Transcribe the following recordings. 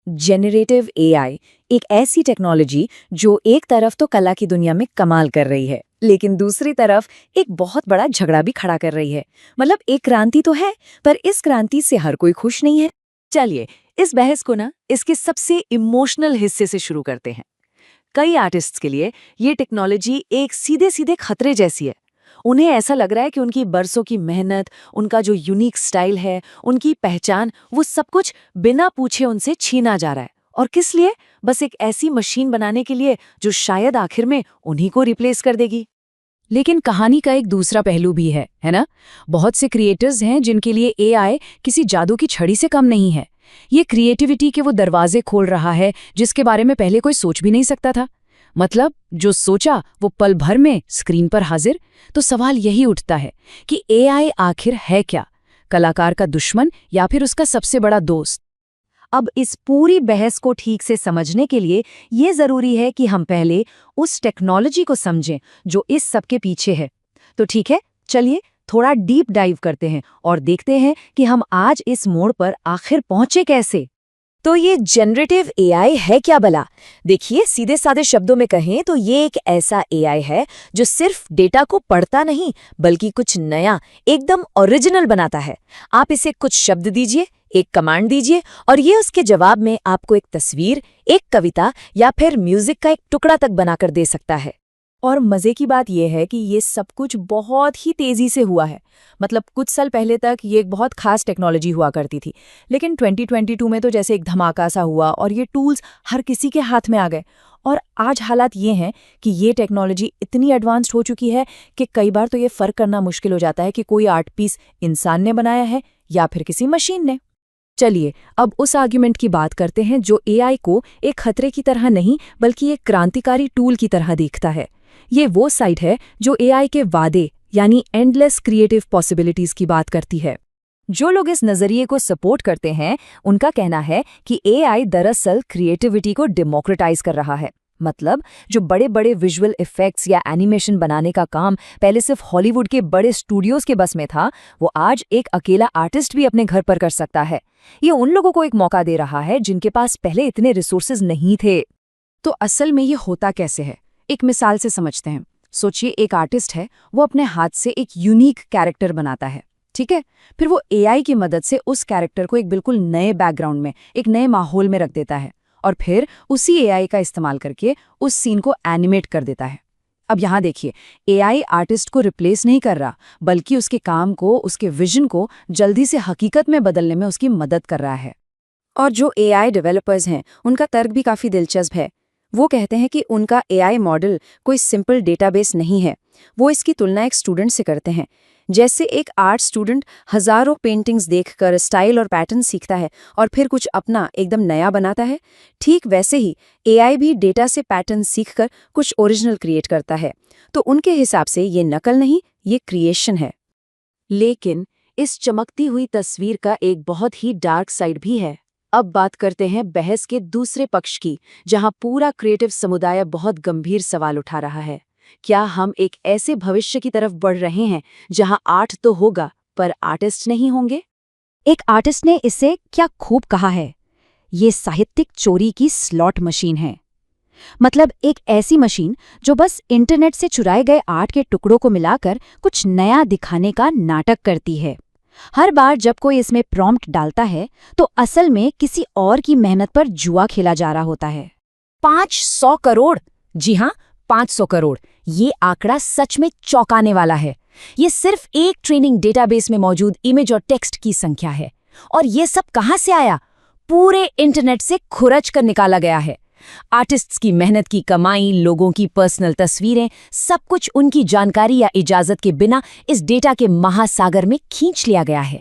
Generative AI एक ऐसी technology जो एक तरफ तो कला की दुनिया में कमाल कर रही है, लेकिन दूसरी तरफ एक बहुत बड़ा झगड़ा भी खड़ा कर रही है। मतलब एक क्रांति तो है, पर इस क्रांति से हर कोई खुश नहीं है। चलिए इस बहस को ना इसके सबसे इमोशनल हिस्से से शुरू करते हैं। कई आर्टिस्ट्स के लिए ये टेक्नोलॉजी एक सीधे सीधे खतरे जैसी है। उन्हें ऐसा लग रहा है कि उनकी बरसों की मेहनत, उनका जो यूनिक स्टाइल है, उनकी पहचान, वो सब कुछ बिना पूछे उनसे छीना जा रहा है। और किस लिए? बस एक ऐसी मशीन बनाने के लिए जो शायद आखिर में उन्हीं को रिप्लेस कर देगी। लेकिन कहानी का एक दूसरा पहलू भी है ना? बहुत से क्रिएटर्स हैं जिनके लिए एआई किसी जादू की छड़ी से कम नहीं है। ये क्रिएटिविटी के वो दरवाजे खोल रहा है जिसके बारे में पहले कोई सोच भी नहीं सकता था। मतलब जो सोचा वो पल भर में स्क्रीन पर हाजिर। तो सवाल यही उठता है कि एआई आखिर है क्या? कलाकार का दुश्मन या फिर उसका सबसे बड़ा दोस्त? अब इस पूरी बहस को ठीक से समझने के लिए ये जरूरी है कि हम पहले उस टेक्नोलॉजी को समझें जो इस सब के पीछे है। तो ठीक है, चलिए थोड़ा डीप डाइव करते हैं और देखते हैं कि हम आज इस मोड़ पर आखिर पहुंचे कैसे। तो ये जनरेटिव एआई है क्या भला? देखिए, सीधे साधे शब्दों में कहें तो ये एक ऐसा एआई है जो सिर्फ डेटा को पढ़ता नहीं, बल्कि कुछ नया, एकदम ओरिजिनल बनाता है। आप इसे कुछ शब्द दीजिए, एक कमांड दीजिए, और ये उसके जवाब में आपको एक तस्वीर, एक कविता या फिर म्यूजिक का एक टुकड़ा तक बनाकर दे सकता है। और मजे की बात यह है कि ये सब कुछ बहुत ही तेजी से हुआ है। मतलब कुछ साल पहले तक ये एक बहुत खास टेक्नोलॉजी हुआ करती थी, लेकिन 2022 में तो जैसे एक धमाका सा हुआ और ये टूल्स हर किसी के हाथ में आ गए। और आज हालात ये हैं कि ये टेक्नोलॉजी इतनी एडवांस्ड हो चुकी है कि कई बार तो ये फर्क करना मुश्किल हो जाता है कि कोई आर्ट पीस इंसान ने बनाया है या फिर किसी मशीन ने। चलिए अब उस आर्ग्यूमेंट की बात करते हैं जो एआई को एक खतरे की तरह नहीं, बल्कि एक क्रांतिकारी टूल की तरह देखता है। ये वो साइड है जो एआई के वादे यानी एंडलेस क्रिएटिव पॉसिबिलिटीज की बात करती है। जो लोग इस नजरिए को सपोर्ट करते हैं, उनका कहना है कि एआई दरअसल क्रिएटिविटी को डेमोक्रेटाइज कर रहा है। मतलब जो बड़े बड़े विजुअल इफेक्ट्स या एनिमेशन बनाने का काम पहले सिर्फ हॉलीवुड के बड़े स्टूडियोज के बस में था, वो आज एक अकेला आर्टिस्ट भी अपने घर पर कर सकता है। ये उन लोगों को एक मौका दे रहा है जिनके पास पहले इतने रिसोर्सेज नहीं थे। तो असल में ये होता कैसे है, एक मिसाल से समझते हैं। सोचिए एक आर्टिस्ट है, वो अपने हाथ से एक यूनिक कैरेक्टर बनाता है, ठीक है? फिर वो एआई की मदद से उस कैरेक्टर को एक बिल्कुल नए बैकग्राउंड में, एक नए माहौल में रख देता है, और फिर उसी एआई का इस्तेमाल करके उस सीन को एनिमेट कर देता है। अब यहाँ देखिए, एआई आर्टिस्ट को रिप्लेस नहीं कर रहा, बल्कि उसके काम को, उसके विजन को जल्दी से हकीकत में बदलने में उसकी मदद कर रहा है। और जो एआई डेवलपर्स हैं, उनका तर्क भी काफ़ी दिलचस्प है। वो कहते हैं कि उनका एआई मॉडल कोई सिंपल डेटाबेस नहीं है। वो इसकी तुलना एक स्टूडेंट से करते हैं। जैसे एक आर्ट स्टूडेंट हजारों पेंटिंग्स देखकर स्टाइल और पैटर्न सीखता है और फिर कुछ अपना एकदम नया बनाता है, ठीक वैसे ही एआई भी डेटा से पैटर्न सीखकर कुछ ओरिजिनल क्रिएट करता है। तो उनके हिसाब से ये नकल नहीं, ये क्रिएशन है। लेकिन इस चमकती हुई तस्वीर का एक बहुत ही डार्क साइड भी है। अब बात करते हैं बहस के दूसरे पक्ष की, जहां पूरा क्रिएटिव समुदाय बहुत गंभीर सवाल उठा रहा है। क्या हम एक ऐसे भविष्य की तरफ बढ़ रहे हैं जहां आर्ट तो होगा पर आर्टिस्ट नहीं होंगे? एक आर्टिस्ट ने इसे क्या खूब कहा है, ये साहित्यिक चोरी की स्लॉट मशीन है। मतलब एक ऐसी मशीन जो बस इंटरनेट से चुराए गए आर्ट के टुकड़ों को मिलाकर कुछ नया दिखाने का नाटक करती है। हर बार जब कोई इसमें प्रॉम्प्ट डालता है तो असल में किसी और की मेहनत पर जुआ खेला जा रहा होता है। 500 करोड़, जी हाँ 500 करोड़, ये आंकड़ा सच में चौंकाने वाला है। ये सिर्फ एक ट्रेनिंग डेटाबेस में मौजूद इमेज और टेक्स्ट की संख्या है। और ये सब कहाँ से आया? पूरे इंटरनेट से खुरच कर निकाला गया है। आर्टिस्ट्स की मेहनत की कमाई, लोगों की पर्सनल तस्वीरें, सब कुछ उनकी जानकारी या इजाजत के बिना इस डेटा के महासागर में खींच लिया गया है।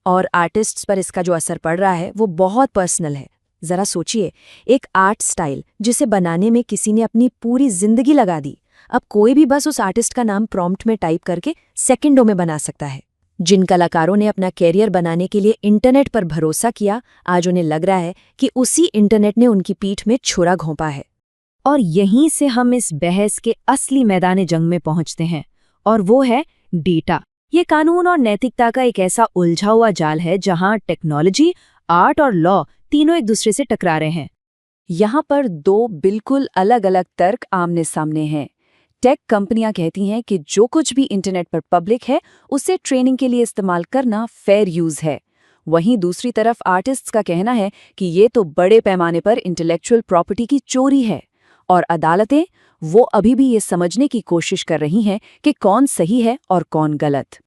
और आर्टिस्ट्स पर इसका जो असर पड़ रहा है वो बहुत पर्सनल है। जरा सोचिए, एक आर्ट स्टाइल जिसे बनाने में किसी ने अपनी पूरी जिंदगी लगा दी, अब कोई भी बस उस आर्टिस्ट का नाम प्रॉम्प्ट में टाइप करके सेकंडों में बना सकता है। जिन कलाकारों ने अपना कैरियर बनाने के लिए इंटरनेट पर भरोसा किया, आज उन्हें लग रहा है कि उसी इंटरनेट ने उनकी पीठ में छुरा घोंपा है। और यहीं से हम इस बहस के असली मैदान जंग में पहुंचते हैं, और वो है डेटा। ये कानून और नैतिकता का एक ऐसा उलझा हुआ जाल है जहां टेक्नोलॉजी आर्ट और लॉ तीनों एक दूसरे से टकरा रहे हैं। यहाँ पर दो बिल्कुल अलग-अलग तर्क आमने सामने हैं। टेक कंपनियां कहती हैं कि जो कुछ भी इंटरनेट पर पब्लिक है उसे ट्रेनिंग के लिए इस्तेमाल करना फेयर यूज है। वहीं दूसरी तरफ आर्टिस्ट्स का कहना है कि ये तो बड़े पैमाने पर इंटेलेक्चुअल प्रॉपर्टी की चोरी है, और अदालतें वो अभी भी ये समझने की कोशिश कर रही हैं कि कौन सही है और कौन गलत।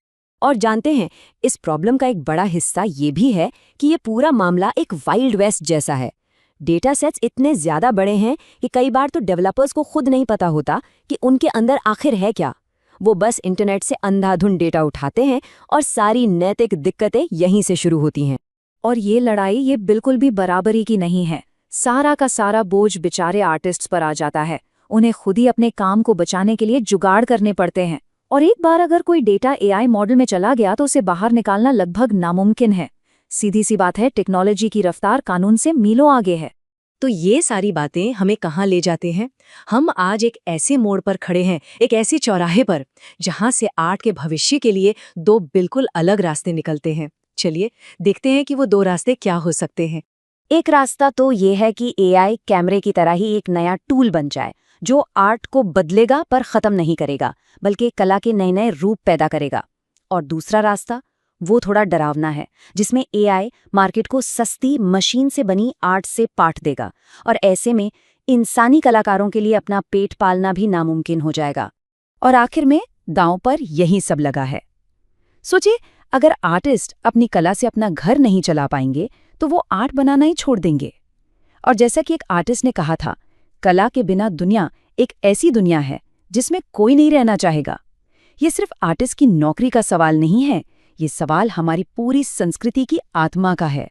और जानते हैं, इस प्रॉब्लम का एक बड़ा हिस्सा ये भी है कि ये पूरा मामला एक वाइल्ड वेस्ट जैसा है। डेटा सेट्स इतने ज्यादा बड़े हैं कि कई बार तो डेवलपर्स को खुद नहीं पता होता कि उनके अंदर आखिर है क्या। वो बस इंटरनेट से अंधाधुंध डेटा उठाते हैं और सारी नैतिक दिक्कतें यहीं से शुरू होती हैं। और ये लड़ाई ये बिल्कुल भी बराबरी की नहीं है। सारा का सारा बोझ बेचारे आर्टिस्ट्स पर आ जाता है। उन्हें खुद ही अपने काम को बचाने के लिए जुगाड़ करने पड़ते हैं, और एक बार अगर कोई डेटा एआई मॉडल में चला गया तो उसे बाहर निकालना लगभग नामुमकिन है। सीधी सी बात है, टेक्नोलॉजी की रफ्तार कानून से मीलों आगे है। तो ये सारी बातें हमें कहाँ ले जाते हैं? हम आज एक ऐसे मोड़ पर खड़े हैं, एक ऐसे चौराहे पर, जहाँ से आर्ट के भविष्य के लिए दो बिल्कुल अलग रास्ते निकलते हैं। चलिए देखते हैं कि वो दो रास्ते क्या हो सकते हैं। एक रास्ता तो ये है कि एआई कैमरे की तरह ही एक नया टूल बन जाए, जो आर्ट को बदलेगा पर खत्म नहीं करेगा, बल्कि कला के नए नए रूप पैदा करेगा। और दूसरा रास्ता वो थोड़ा डरावना है, जिसमें एआई मार्केट को सस्ती मशीन से बनी आर्ट से पाट देगा, और ऐसे में इंसानी कलाकारों के लिए अपना पेट पालना भी नामुमकिन हो जाएगा। और आखिर में दांव पर यही सब लगा है। सोचिए, अगर आर्टिस्ट अपनी कला से अपना घर नहीं चला पाएंगे तो वो आर्ट बनाना ही छोड़ देंगे। और जैसा कि एक आर्टिस्ट ने कहा था, कला के बिना दुनिया एक ऐसी दुनिया है जिसमें कोई नहीं रहना चाहेगा। ये सिर्फ आर्टिस्ट की नौकरी का सवाल नहीं है, ये सवाल हमारी पूरी संस्कृति की आत्मा का है।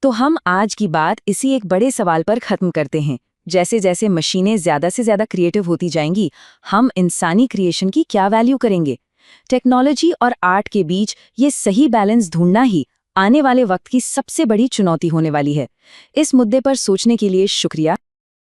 तो हम आज की बात इसी एक बड़े सवाल पर खत्म करते हैं। जैसे जैसे मशीनें ज्यादा से ज्यादा क्रिएटिव होती जाएंगी, हम इंसानी क्रिएशन की क्या वैल्यू करेंगे? टेक्नोलॉजी और आर्ट के बीच ये सही बैलेंस ढूंढना ही आने वाले वक्त की सबसे बड़ी चुनौती होने वाली है। इस मुद्दे पर सोचने के लिए शुक्रिया।